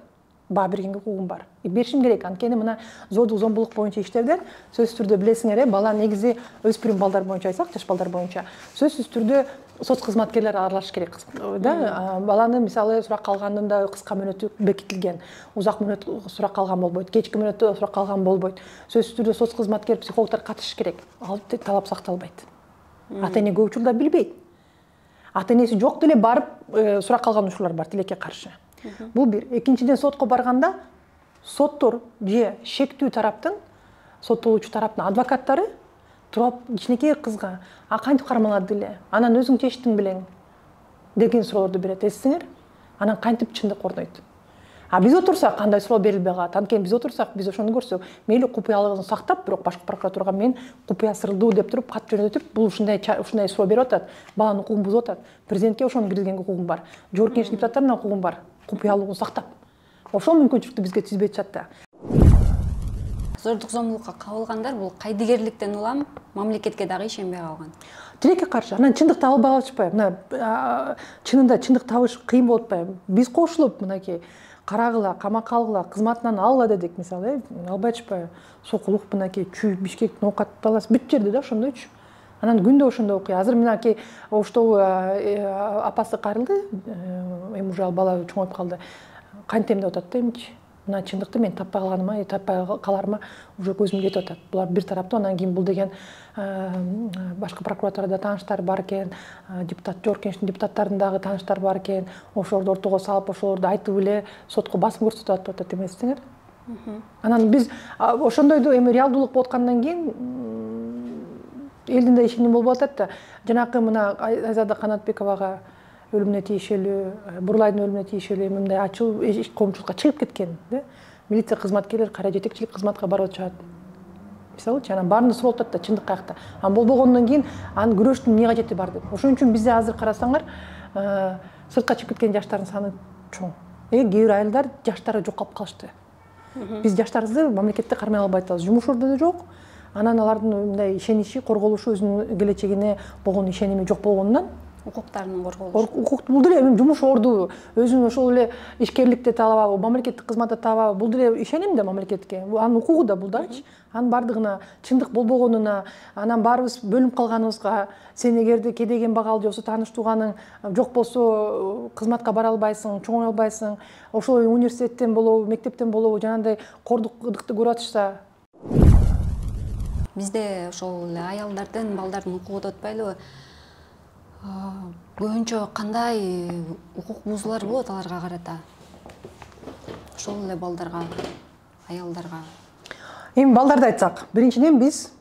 Баа бергенге укугум бар. Беришим керек. Анткени мына зордук зомбулук боюнча иштерде сөзсүз түрдө билесиңер, бала негизи өспүрүм балдар боюнча айтсак, жаш балдар боюнча сөзсүз түрдө соц кызматкерлер аралашыш керек да. Баланы мисалы сурак калгандында кыска мөөнөтү бекитилген, узак мөөнөт сурак калган болбойт, кечки мөөнөттө сурак калган болбойт. Сөзсүз түрдө соц кызматкер, психологдор катышыш керек. Ал талап сакталбайт. Ата-эне көп учурда билбейт. Ата-энеси жок деле барып сурак калган учурлар бар тилекке каршы. Бул бир. Экинчиден сотко барганда соттор же шектүү тараптын, соттолуучу тараптын адвокаттары туруп кичинекей кызга кантип кармалады эле, анан өзүң чечтиң белең деген суроолорду берет, эсиңер? Анан кантип чындык орнойт? А биз отурсак кандай суроо берилбей калат. Анткени биз отурсак биз ошону көрсөк, мейли купуялыгын сактап, бирок башкы прокуратурага мен купуя сырылдуу деп туруп кат жөнөтүп, бул ушундай суроо берип атат, баланын укугун бузуп атат. Президентке ошону киргизгенге укугум бар. Жогорку Кеңеш депутаттарына укугум бар. Купуялыгын сактап. Ошол мүмкүнчүлүктү бизге түзбөй атышат да. Зордук зомбулукка кабылгандар бул кайдыгерликтен улам мамлекетке дагы ишенбей калган. Тилекке каршы. Анан чындык таба албай атышпайбы? Мына чынында чындык табыш кыйын болуп атпайбы? Биз кошулуп мынакей карагыла, камакка алгыла, кызматынан алгыла дедик мисалы, албай атышпайбы? Сокулук мынакей чүй, Бишкектин оокат таласы бүт жерде да ошондойчу. Анан күндө ошондой окуя. Азыр мынакей оштогу апасы кайрылды, эми уже ал бала чоңоюп калды. Кантем деп атат да эмчи. Мына чындыкты мен таппай калганыма, таппай каларыма уже көзүм кетип атат. Булар бир тараптуу, анан кийин бул деген башкы прокуратурада тааныштар бар экен, Жогорку Кеңештин депутаттарынын дагы тааныштары бар экен. Ошолорду ортого салып, ошолорду айтып эле сотко басым көрсөтүп атат деп атат эмессиңер? Анан биз ошондойду эми реалдуулук болуп аткандан кийин элдин да ишеними болбой атат да. Жанакы мына Айзада Канатбековага өлүмүнө тийишелүү, Бурлайдын өлүмүнө тийишелүү мындай ачуу коомчулукка чыгып кеткен, да? Милиция кызматкерлери кайра жетекчилик кызматка барып атышат. Мисалычы, анан баарында суралып атат да, чындык каякта. Анан болбогондон кийин анын күрөштүн эмне кажети бар деп. Ошон үчүн бизде азыр карасаңар, сыртка чыгып кеткен жаштардын саны чоң. Кээ бир айылдар жаштары жоколуп калышты. Биз жаштарыбызды мамлекетте кармай албай атабыз. Жумуш ордуну жок. Анан алардын мындай ишеничи, корголушу, өзүнүн келечегине болгон ишеними жок болгондон укуктарынын корголушу. Укук бул деле жумуш орду, өзүнүн ошол эле ишкерликте табабы, мамлекеттик кызматта табабы, бул деле ишеним да мамлекетке. Анын укугу да бул дачы. Анын бардыгына чындык болбогонуна, анан баарыбыз бөлүнүп калганыбызга, сен эгерде кедеген багал же болсо тааныш тууганың жок болсо кызматка бара албайсың, чоңой албайсың, ошол университеттен болобу, мектептен болобу жанагындай кордук ыдыкты көрүп атышса. Бизде ошол эле аялдардын, балдардын укугу деп атпайлыбы? Көбүнчө кандай укук бузуулар болот аларга карата? Ошол эле балдарга, аялдарга. Эми балдарды айтсак, биринчиден биз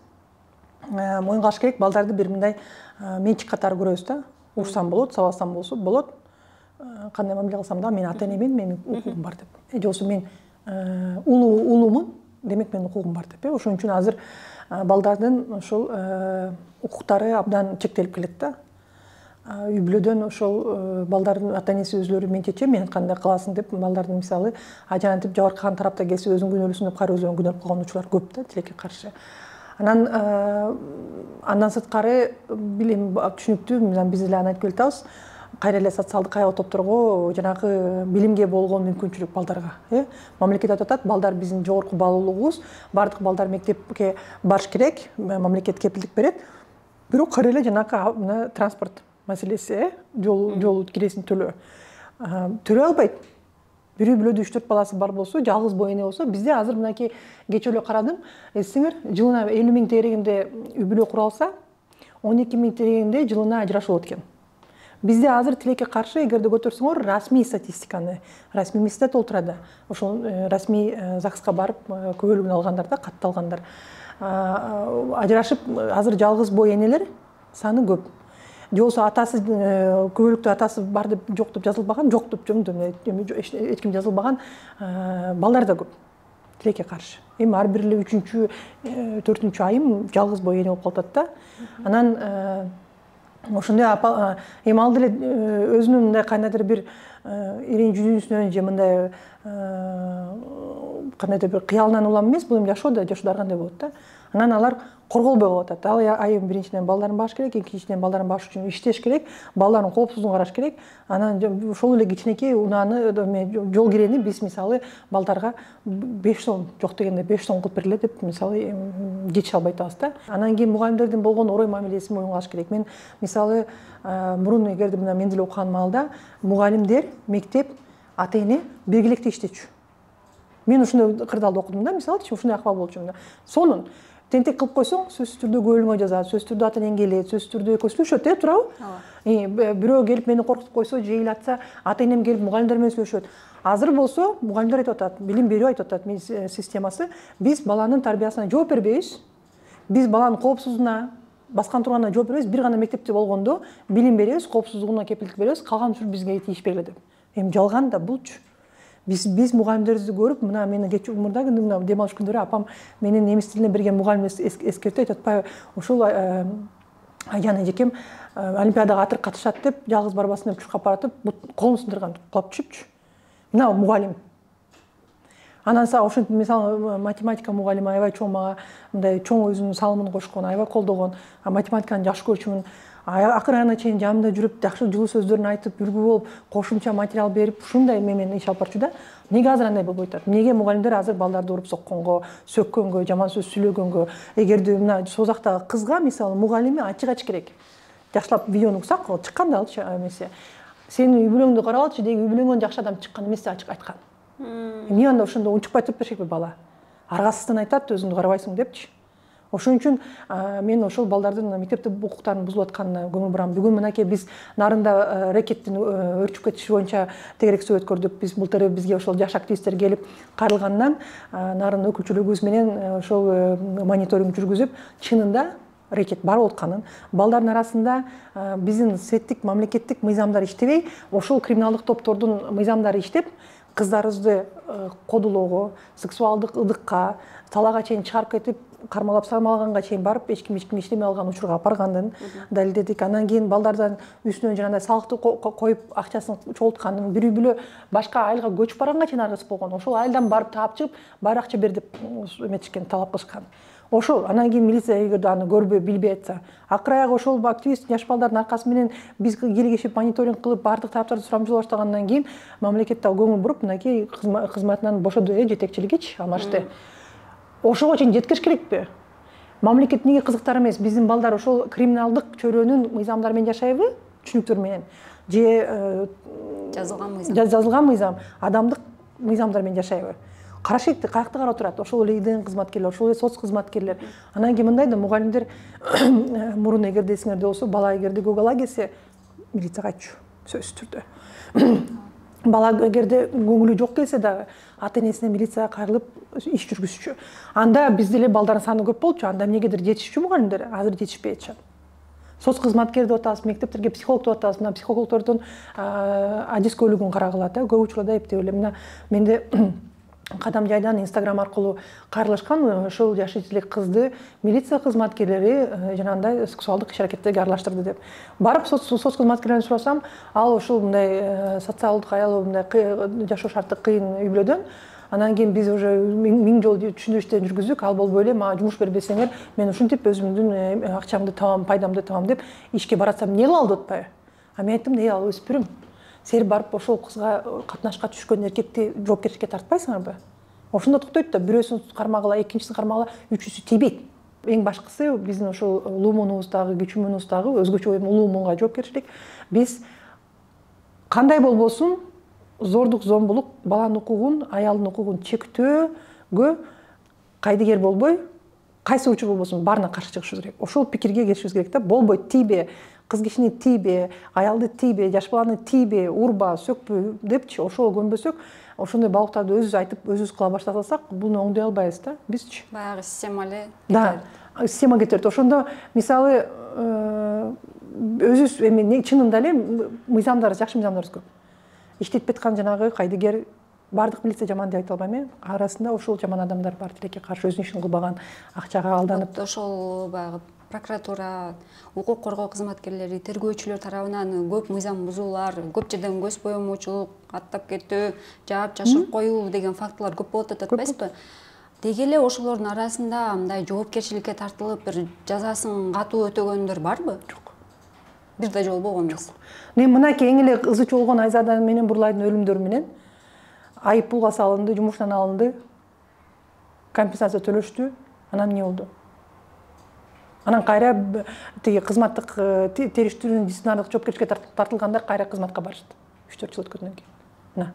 моюнга алыш керек, балдарды бир мындай менчик катары көрөбүз да. Урсам болот, сабасам болсо болот. Кандай мамиле кылсам да, мен ата-энемен, менин укугум бар деп. Же болсо мен улуумун, демек менин укугум бар деп. Ошон үчүн азыр балдардын ошол укуктары абдан чектелип келет да. Үй бүлөдөн ошол балдардын ата-энеси өзлөрү мен чечем, мен айткандай кыласың деп балдардын мисалы ажанатып жабыркаган тарапта келсе өзүң күнөөлүүсүң деп кайра өзүн күнөөлөп калган учурлар көп да, тилекке каршы. Андан сырткары билем түшүнүктүү, биз эле аны айтып келатабыз. Кайра эле социалдык кайгы топторго жанагы билимге болгон мүмкүнчүлүк балдарга. Мамлекет айтып атат, балдар биздин жогорку баалуулугубуз, бардык балдар мектепке барыш керек, мамлекет кепилдик берет. бирок кыр эле жанакы транспорт маселеси, жол киресин төлөй албайт. Бирөө бүлөдө 3-4 баласы бар болсо, жалгыз боо эне болсо, бизде азыр мынакей кечээ эле карадым, эсиңер, жылына 50 000 тегерегинде үй бүлө куралса, 12 000 тегерегинде жылына ажырашуу болот экен. Бизде азыр тилекке каршы, эгерде көтөрсөңөр, расмий статистиканы, расмий мисте толтурады. Ошол расмий ЗАГСка барып, көбөлүгүн алгандар да, катталгандар. Ажырашып, азыр жалгыз боо энелер саны көп. Же болсо атасы көбөлүктө атасы бар деп жок деп жазылбаган, жок деп эч ким жазылбаган балдар да көп. Тилекке каршы. Эми ар бир эле 3-чү, 4-чү айым жалгыз боо эне болуп калат да. Анан ошондой эми ал деле өзүнүн мындай кандайдыр бир эрин жүзүнүнөн же мындай кандайдыр бир кыялынан улам эмес, бул эми жашоодо ар кандай болот да. Анан алар корголбой калып атат. Ал айым биринчиден балдарын багыш керек, экинчиден балдарын багыш үчүн иштеш керек, балдардын коопсуздугун караш керек. Анан ошол эле кичинекей унааны, жол кирени биз мисалы балдарга 5 сом, жок дегенде 5 сом кылып берилет деп мисалы жетише албай атабыз да. Анан кийин мугалимдердин болгон орой мамилесин моюнга алыш керек. Мен мисалы мурун эгерде мен деле окуган маалда мугалимдер, мектеп, ата эне биргеликте иштечү. Мен ушундай кырдаалда окудум да, мисалы ушундай акыбал болчу. Сонун тентек кылып койсоң, сөзсүз түрдө көңүлүңө жазат, сөзсүз түрдө ата энең келет, сөзсүз түрдө көзлөшөт, туурабы? Бирөө келип мени коркутуп койсо, жейил атса, ата энем келип мугалимдер менен сүйлөшөт. Азыр болсо, мугалимдер айтып атат, билим берүү айтып атат, системасы, биз баланын тарбиясына жооп бербейбиз. Биз баланын коопсуздугуна, баскан турганына жооп бербейбиз, бир гана мектепте болгондо билим беребиз, коопсуздугуна кепилдик беребиз, калган үчүн бизге тийиш бергиле деп. Эми жалган да булчу. Биз мугалимдерибизди көрүп, мына мени кечээ умурда күндө дем алыш күндөрү апам менин немис тилинен берген мугалим эскертип айтып атпайбы, ушул Айжан эжекем олимпиадага атыр катышат деп, жалгыз барбасын деп чуркап баратып, колун сындырган, кулап түшүпчү. Мына мугалим. Анан ошентип мисалы математика мугалими аябай чоң мага мындай чоң өзүнүн салымын кошкон, аябай колдогон, математиканы жакшы көрчүмүн. Акыр айына чейин жанымда жүрүп, жакшы жылуу сөздөрүн айтып, үлгү болуп, кошумча материал берип, ушундай менен иш алып барчу да. Эмнеге азыр андай болбой атат? Эмнеге мугалимдер азыр балдарды уруп сокконго, сөккөнгө, жаман сөз сүйлөгөнгө, эгерде мына созактагы кызга мисалы мугалими ачык ачык керек. Жакшылап видеону уксак, чыккан да алчы эмесе. Сенин үй бүлөңдү карап алчы, деги үй бүлөңдөн жакшы адам чыккан эмес деп ачык айткан. Эмне анда ошондо унчукпай туруп беришекпи бала? Аргасыздан айтат, өзүңдү карабайсың депчи. Ошон үчүн мен ошол балдардын мектепте укуктарынын бузулуп атканына көңүл бурам. Бүгүн мынакей биз нарында рекеттин өрчүп кетиши боюнча тегерек өткөрдүк. Биз былтыр бизге ошол жаш активисттер келип кайрылгандан нарын өкүлчүлүгүбүз менен ошол мониторинг жүргүзүп, чынында рекет бар болуп, балдардын арасында биздин сеттик мамлекеттик мыйзамдар иштебей, ошол криминалдык топтордун мыйзамдары иштеп, кыздарыбызды кодулоого, сексуалдык ыдыкка, талаага чейин чыгарып кетип, кармалап самалаганга чейин барып, эч ким иштемей алган учурга апаргандын далилдедик. Анан кийин балдардан үстүнөн жанагындай салыкты коюп акчасын чогулткандын, бир үй бүлө башка айылга көчүп барганга чейин аргасыз болгон. Ошол айылдан барып таап чыгып, байыр акча бер деп эметишкен, талап кылышкан. Ошол анан кийин милиция эгерде аны көрбөй, билбей атса, акыр аягы ошол активист жаш балдардын аркасы менен биз кийлигишип мониторинг кылып, бардык тараптарды сурамжылоо баштагандан кийин мамлекет да көңүл буруп, мынакей кызматынан бошоду, жетекчилигичи Алмашты. Ошого чейин жеткириш керекпи? Мамлекет эмнеге кызыктар эмес? Биздин балдар ошол криминалдык чөйрөнүн мыйзамдары менен жашайбы? Түшүнүктөр менен. Же жазылган мыйзам, адамдык мыйзамдар менен жашайбы? Караш керек, каякта карап турат? Ошол эле ИДН кызматкерлер, ошол эле соц кызматкерлер. Анан кийин мындай да мугалимдер мурун эгерде эсиңерде болсо, бала эгерде көк ала келсе, милицияга айтчу, сөзсүз түрдө. Бала эгерде көңүлү жок келсе дагы, ата энесине милицияга кайрылып иш жүргүзчү. Анда бизде эле балдардын саны көп болчу, анда эмнегедир жетишчү мугалимдер, азыр жетишпей атышат. Соц кызматкер деп атабыз, мектептерге психолог деп атабыз. Мына психологдордун адискөлүгүн карагыла да, көп учурда эптеп эле. Мына менде Кадам жайдан Инстаграм аркылуу кайрылышкан ошол жаш элек кызды милиция кызматкерлери жанагындай сексуалдык иш-аракеттерге аралаштырды деп. Барып соц кызматкерлерин сурасам, ал ошол мындай социалдык аялы мындай жашоо шарты кыйын үй бүлөдөн. Анан кийин биз уже миң жолу түшүндүрүштөн жүргүздүк. Ал болбой эле мага жумуш бербесеңер, мен ушинтип өзүмдүн акчамды табам, пайдамды табам деп ишке баратсам, эмне кылалы деп атпайбы? Мен айттым, ал өспүрүм. Сен барып ошол кызга катнашка түшкөн эркекти жоопкерчиликке тартпайсыңарбы? Ошондо токтойт да, бирөөсүн кармагыла, экинчисин кармагыла, үчүнчүсү тийбейт. эң башкысы биздин ошол улуу кичүүмүнүбүздагы өзгөчө улуу муунга жоопкерчилик. Биз кандай болбосун зордук зомбулук баланын укугун, аялдын укугун чектөөгө кайдыгер болбой, кайсы учур болбосун баарына каршы чыгышыбыз керек. Ошол пикирге келишибиз керек да. Болбойт, тийбе, кыз кишини тийбе, аялды тийбе, жаш баланы тийбе, урба, сөкпө депчи ошого көнбөсөк, ошондой балуктарды өзүбүз айтып, өзүбүз кыла баштасак, буну оңдой албайбыз да, бизчи. Баягы система эле. Да, система кетет. Ошондо мисалы өзүбүз эми чынында эле мыйзамдарыбыз, жакшы мыйзамдарыбыз көп. Иштетип аткан жанагы кайдыгер бардык милиция жаман деп айта албайм. Арасында ошол жаман адамдар бар, тилекке каршы өзүнүн ишин кылбаган, акчага алданып. Ошол баягы прокуратура, укук коргоо кызматкерлери, тергөөчүлөр тарабынан көп мыйзам бузуулар, көп жерден көз боемочулук, аттап кетүү, жаап жашырып коюу деген фактылар көп болуп атат эмеспи? Деги эле ошолордун арасында мындай жоопкерчиликке тартылып, бир жазасын катуу өтөгөндөр барбы? Жок. Бир да жолу болгон эмес. Мынакей эң эле ызы чуу болгон Айзада менен Бурлайдын өлүмдөрү менен айып пулга салынды, жумуштан алынды, компенсация төлөштү. Анан эмне болду? Анан кайра тиги кызматтык териштирүүнүн дисциплинардык жоопкерчиликке тартылгандар кайра кызматка барышты. 3-4 жыл өткөндөн кийин. Мына.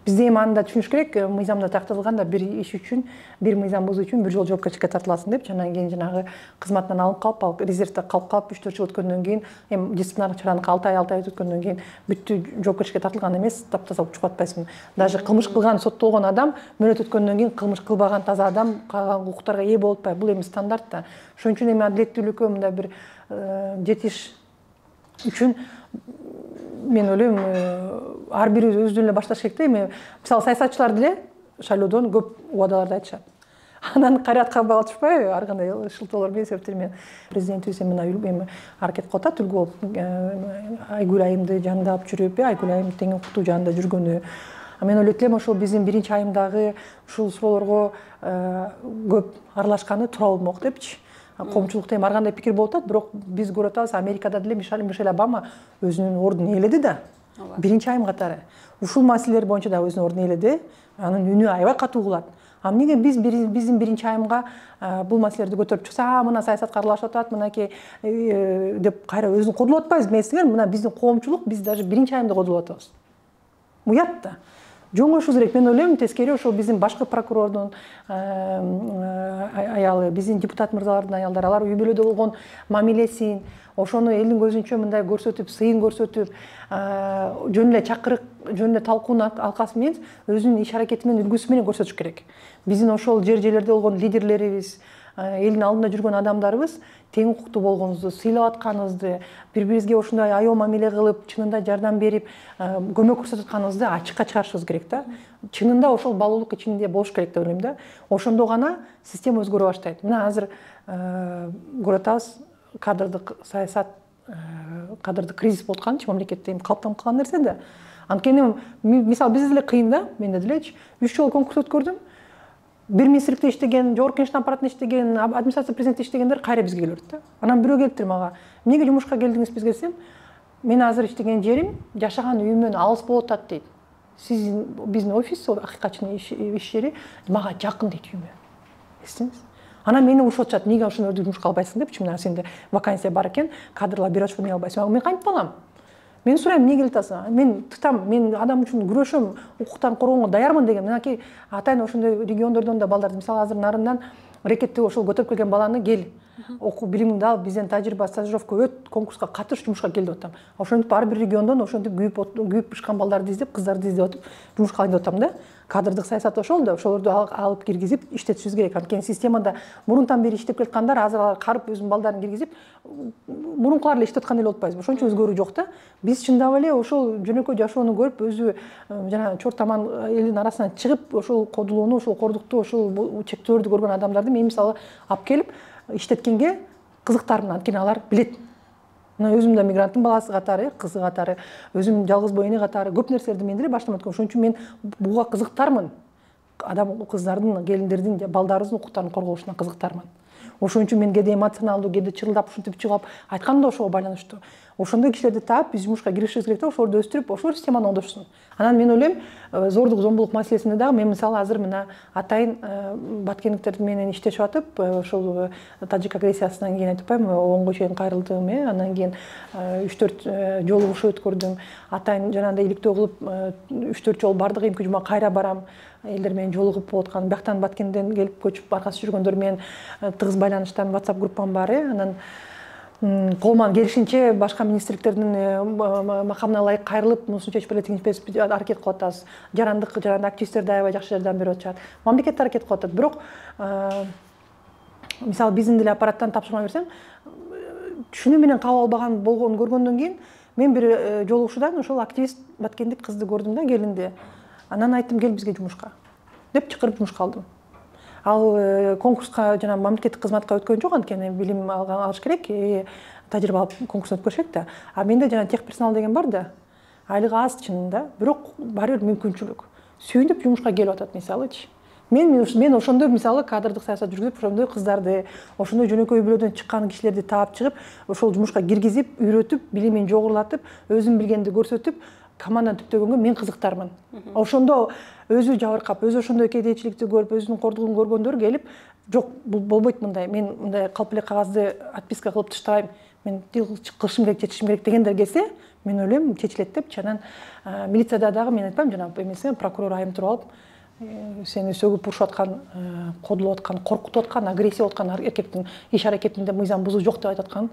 Бизде эми аны да түшүнүш керек, мыйзамда такталган да бир иш үчүн, бир мыйзам бузуу үчүн бир жол жоопкерчиликке тартыласың деп, анан кийин жанагы кызматтан алынып калып, резервде калып 3-4 жыл өткөндөн кийин, эми дисциплинардык чараны 6 ай өткөндөн кийин бүттү жоопкерчиликке тартылган эмес, таптаза чыгып атпайсың. Даже кылмыш кылган соттолгон адам мөөнөт өткөндөн кийин кылмыш кылбаган таза адам калган укуктарга ээ болуп атпайбы. Бул эми стандарт да. Ошон үчүн эми адилеттүүлүккө мындай бир жетиш үчүн мен ойлойм, ар бирибиз өзүбүздөн эле башташ керек да. Эми мисалы саясатчылар деле шайлоодон көп убадаларды айтышат. Анан кайратка албай атышпайбы? Ар кандай шылтоолор менен себептер менен президентибиз эми аракет кылып атат, үлгү болуп Айгүл айымды жанында алып жүрүп, Айгүл айым тең укуктуу жанында жүргөнү. Мен ойлойт элем ошол биздин 1-айымдагы ушул суроолорго көп аралашканы туура болмок депчи. Коомчулукта эми ар кандай пикир болуп атат, бирок биз көрүп атабыз, Америкада деле Мишель Обама өзүнүн ордун ээледи да. 1-айым катары. Ушул маселелер боюнча да өзүнүн ордун ээледи. Анын үнү аябай катуу кылат. А эмнеге биздин 1-айымга бул маселелерди көтөрүп чыкса, мына саясатка аралашып атат, мынакей деп кайра өзүн кодолоп атпайбыз эмесиңер? Мына биздин коомчулук, биз даже 1-айымды кодолоп атабыз. Уят да. Жоңошубуз керек. Мен ойлойм, тескери ошол биздин башкы прокурордун аялы, биздин депутат мырзалардын аялдары, алар үй бүлөдө болгон мамилесин, ошону элдин көзүнчө мындай көрсөтүп, сыйын көрсөтүп, жөн эле чакырык, жөн эле талкуунун алкасы менен өзүнүн иш аракети менен, үлгүсү менен көрсөтүш керек. Биздин ошол жерлерде болгон лидерлерибиз, элдин алдында жүргөн адамдарыбыз тең укуктуу болгонубузду, сыйлап атканыбызды, бири-бирибизге ушундай аял мамиле кылып, чынында жардам берип, көмөк көрсөтүп атканыбызды ачыкка чыгарышыбыз керек да. Чынында ошол балуулук ичинде болуш керек деп ойлойм да. Ошондо гана система өзгөрө баштайт. Мына азыр көрүп атабыз, кадрдык саясат, кадрдык кризис болуп атканчы мамлекетте эми калыптанып калган нерсе да. Анткени мисалы бизде деле кыйын да, менде делечи 3 жолу конкурс өткөрдүм. Бир министрликте иштеген, жогорку кеңештин аппаратында иштеген, администрация президентте иштегендер кайра бизге келет да. Анан бирөө келиптир мага. Эмнеге жумушка келдиңиз бизге десем, мен азыр иштеген жерим жашаган үйүмдөн алыс болуп атат дейт. Сиздин биздин офис, акыйкатчынын иш жери мага жакын дейт үйүмө. Эстеңиз? Анан мени урушуп атышат, эмнеге ошондорду жумушка албайсың депчи, мына сенде вакансия бар экен, кадрлар берип атышпы, эмнеге албайсың? Мен кантип алам? Мен сурайм, эмне келип атасың? Мен тытам, мен адам үчүн күрөшөм, укуктарын коргоого даярмын деген. Мынакей атайын ошондой региондордон да балдарды, мисалы азыр Нарындан рекетти ошол көтөрүп келген баланы кел, окуу билимиңди ал, бизден тажрыйба, стажировка өт, конкурска катыш, жумушка кел деп атам. Ошентип ар бир региондон ошентип күйүп бышкан балдарды издеп, кыздарды издеп атып, жумушка алайын деп атам да. Кадрдык саясат ошол да, ошолорду алып киргизип иштетишибиз керек. Анткени системада мурунтан бери иштеп келаткандар азыр алар карып өзүнүн балдарын киргизип, мурункулар эле иштеп аткан эле болуп атпайбызбы? Ошон үчүн өзгөрүү жок да. Биз чындап эле ошол жөнөкөй жашоону көрүп, өзү жана чортаман элдин арасынан чыгып, ошол кодулууну, ошол кордукту, ошол чектөөлөрдү көргөн адамдарды мен мисалы алып келип иштеткенге кызыктармын. Анткени алар билет. Мына өзүм да мигранттын баласы катары, кызы катары, өзүм жалгыз боо эне катары көп нерселерди мен деле баштан өткөм. Ошон үчүн мен буга кызыктармын. Адам кыздардын, келиндердин, балдарыбыздын укуктарын коргоошуна кызыктармын. Ошон үчүн мен кээде эмоционалдуу, кээде чырылдап ушинтип чыгып айтканым да ошого байланыштуу. ошондой кишилерди таап биз жумушка киришибиз керек да, ошолорду өстүрүп ошол системаны оңдошсун. Анан мен ойлойм, зордук зомбулук маселесинде дагы мен мисалы азыр мына атайын баткендиктер менен иштешип атып, ошол тажик агрессиясынан кийин айтып атпаймынбы, оңго чейин кайрылдым, анан кийин 3-4 жолугушуу өткөрдүм. Атайын жанагындай иликтөө кылып 3-4 жолу бардык эмки жума кайра барам. Элдер менен жолугуп болуп аткан, бияктан Баткенден келип көчүп аркасы жүргөндөр менен тыгыз байланыштан WhatsApp группам бар. Анан колуман келишинче башка министрликтердин макамына ылайык кайрылып, мунусун чечип эле тигинчпес аракет кылып атабыз. Жарандык активисттер да аябай жакшы жардам берип атышат. Мамлекет аракет кылып атат. Бирок мисалы биздин деле аппараттан тапшырма берсең, түшүнүү менен кабыл албаган болгонун көргөндөн кийин мен бир жолугушуудан ошол активист баткендик кызды көрдүм да, келинди. Анан айттым, кел бизге жумушка деп чакырып жумушка алдым. Ал конкурска жана мамлекеттик кызматка өткөн жок, анткени билим алыш керек, тажрыйба алып конкурстан өткөрүш керек да. А менде жана тех персонал деген бар да. Айлыгы аз чынында, бирок баары бир мүмкүнчүлүк. Сүйүнүп жумушка келип атат мисалычы. Мен ошондой мисалы кадрдык саясат жүргүзүп, ошондой кыздарды, ошондой жөнөкөй үй бүлөдөн чыккан кишилерди таап чыгып, ошол жумушка киргизип, үйрөтүп, билимин жогорулатып, өзүм билгенди көрсөтүп, команданы түптөгөнгө мен кызыктармын. Ошондо өзү жабыркап, өзү ошондой кедейчиликти көрүп, өзүнүн кордугун көргөндөр келип, жок, бул болбойт мындай. Мен мындай калп эле кагазды отписка кылып таштайм. Мен кылышым керек, чечишим керек дегендер келсе, мен ойлойм чечилет деп. Анан милицияда дагы мен айтпайм, жана эмесе прокурор айым туруп алып, сени сөгүп урушуп аткан, кодулуп аткан, коркутуп аткан, агрессия аткан эркектин иш аракетинде мыйзам бузуу жок деп айтып аткан.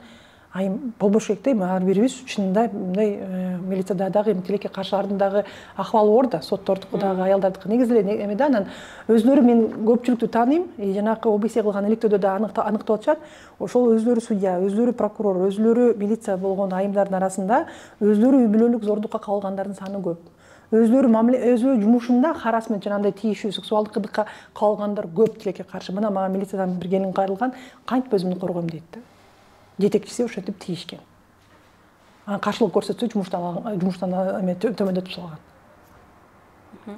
Айым болбош керек дейм. Ар бирибиз чынында мындай милицияда дагы тилекке каршы ардындагы акыбалы бар да, соттордуку дагы, аялдардыкы негизи эле эме да. Анан өзлөрү мен көпчүлүктү тааныйм, жанакы ОБС кылган иликтөөдө да аныктап атышат. Ошол өзлөрү судья, өзлөрү прокурор, өзлөрү милиция болгон айымдардын арасында өзлөрү үй бүлөлүк зордукка кабылгандардын саны көп. Өзү жумушунда харассмент жанагындай тийишүү, сексуалдык кырдыкка кабылгандар көп тилекке каршы. Мына мага милициядан бир келин кайрылган, кантип өзүмдү коргойм дейт да. Жетекчиси ошентип тийишкен. Анан каршылык көрсөтсө жумуштан төмөндөтүп салган.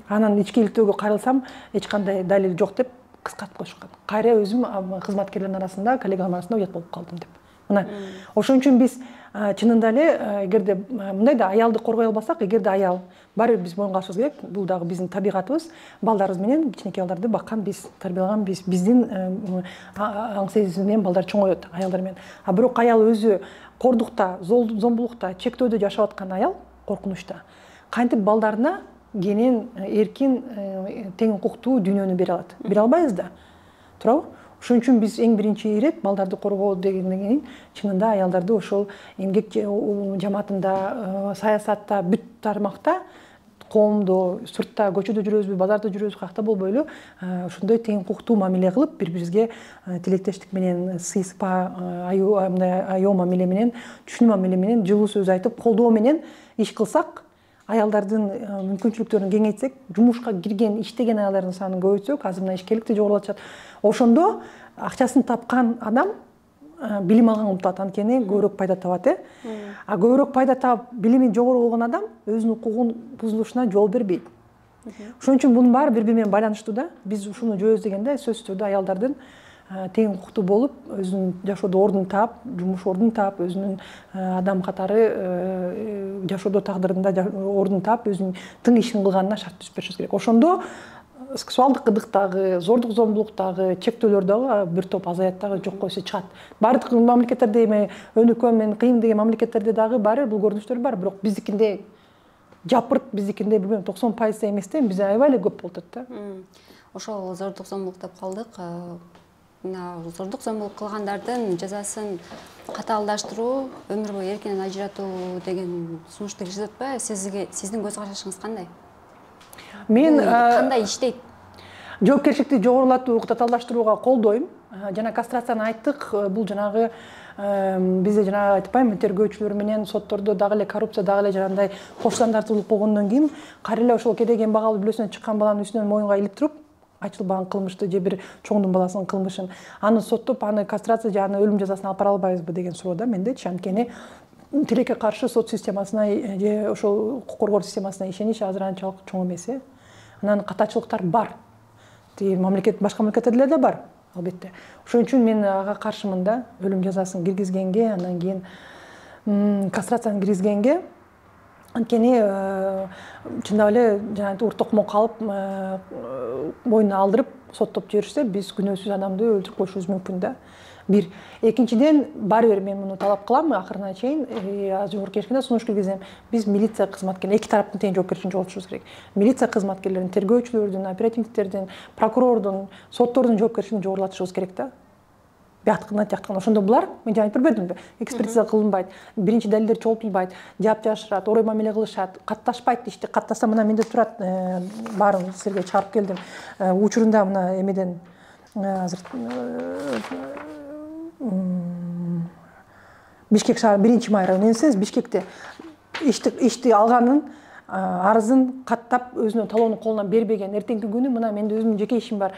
Анан ички иликтөөгө кайрылсам, эч кандай далил жок деп кыскартып коюшкан. Кайра өзүм кызматкерлердин арасында, коллегаларым арасында уят болуп калдым деп. Мына ошон үчүн биз чынында эле эгерде мындай да аялды коргой албасак, эгерде аял баары биз моюнга алышыбыз керек. Бул дагы биздин табигатыбыз. Балдарыбыз менен, кичинекей балдарды баккан биз, тарбиялаган биз, биздин аң сезими менен балдар чоңойот аялдар менен. А бирок аял өзү кордукта, зомбулукта, чектөөдө жашап аткан аял, коркунучта, кантип балдарына кенен, эркин, тең укуктуу дүйнөнү бере алат? Бере албайбыз да. Туурабы? Ошон үчүн биз эң биринчи ирет балдарды коргоо дегенден кийин чынында аялдарды ошол эмгек жамаатында, саясатта, бүт тармакта, коомдо, сыртта, көчөдө жүрөбүзбү, базарда жүрөбүзбү, каякта болбойлу, ошондой тең укуктуу мамиле кылып, бири-бирибизге тилектештик менен, сыйспа, аял мамиле менен, түшүнүү мамиле менен, жылуу сөз айтып, колдоо менен иш кылсак, аялдардын мүмкүнчүлүктөрүн кеңейтсек, жумушка кирген, иштеген аялдардын санын көбөйтсөк, азыр мына ишкерлик жогорулатышат. Ошондо акчасын тапкан адам билим алганга умтулат, анткени көбүрөөк пайда табат, А көбүрөөк пайда таап, билими жогору болгон адам өзүнүн укугун бузулушуна жол бербейт. Ошон үчүн бунун баары бири-бири менен байланыштуу да. Биз ушуну жөөбүз дегенде сөзсүз түрдө аялдардын тең укуктуу болуп, өзүнүн жашоодо ордун таап, жумуш ордун таап, өзүнүн адам катары жашоодо тагдырында ордун таап, өзүнүн тың ишин кылганына шарт түзүп беришибиз керек. Ошондо сексуалдык кырдыктагы, зордук зомбулуктагы чектөөлөр дагы бир топ азаят дагы, жок койсо чыгат. Баардык мамлекеттерде эми өнүккөн мен кыйын деген мамлекеттерде дагы баары бул көрүнүштөр бар, бирок биздикинде жапырт, биздикинде билбейм 90% эместен бизде аябай эле көп болуп атат да. Ошол зордук зомбулук деп калдык. Мына зордук зомбулук кылгандардын жазасын катаалдаштыруу, өмүр бою эркинен ажыратуу деген сунушту киргизип атпайбы? Сиздин көз карашыңыз кандай? Мен кандай иштейт? Жоопкерчиликти жогорулатуу, катаалдаштырууга колдойм. Жана кастрацияны айттык, бул жанагы бизде жана айтпайм, тергөөчүлөр менен соттордо дагы эле коррупция, дагы эле жанагындай кош стандартылык болгондон кийин кайра эле ошол кедейген багалуу бүлөсүнөн чыккан баланын үстүнөн моюнга илип туруп, ачылбаган кылмышты же бир чоңдун баласынын кылмышын аны соттоп, аны кастрация же аны өлүм жазасына алып бара албайбызбы деген суроо да мендечи. Анткени тилекке каршы сот системасына же ошол укук коргоо системасына ишенич азыр анчалык чоң эмес. Анан катачылыктар бар. Башка мамлекеттерде да бар, албетте. Ошон үчүн мен ага каршымын да, өлүм жазасын киргизгенге, анан кийин кастрацияны киргизгенге анткени чындап эле жанагы ур токмо калып мойнуна алдырып соттоп жиберишсе биз күнөөсүз адамды өлтүрүп коюшубуз мүмкүн да. Бир. Экинчиден, баары бир мен муну талап кылам, акырына чейин жогорку кеңешке сунуш киргизем. Биз милиция кызматкерлери эки тараптын тең жоопкерчилигин жоготушубуз керек. Милиция кызматкерлерин, тергөөчүлөрдүн, оперативдиктердин, прокурордун, соттордун жоопкерчилигин жогорулатышыбыз керек да. Бияктыгына тияктыгына. Ошондо булар, мен жана айтып бердимби, экспертиза кылынбайт, биринчи далилдер чогултулбайт, жаап жашырат, орой мамиле кылышат, катташпайт ишти. Каттаса мына менде турат, баарын силерге чыгарып келдим. Учурунда мына эмеден азыр Бишкек шаар 1-май районунун эмесиз, Бишкекте ишти алганын, арызын каттап өзүнүн талоону колунан бербеген. Эртеңки күнү мына менде өзүмдүн жеке ишим бар.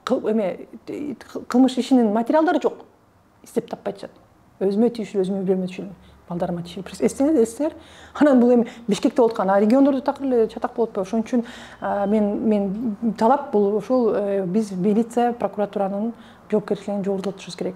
Кылмыш ишинин материалдары жок. Издеп таппай атышат. Өзүмө тийишүү, өзүмө берме тийишүү. Балдарыма тийишүү. Эстеңер. Анан бул эми Бишкекте болуп аткан, региондордо такыр эле чатак болуп атпайбы? Ошон үчүн мен талап бул ошол биз милиция, прокуратуранын жоопкерчилигин жогорулатышыбыз керек.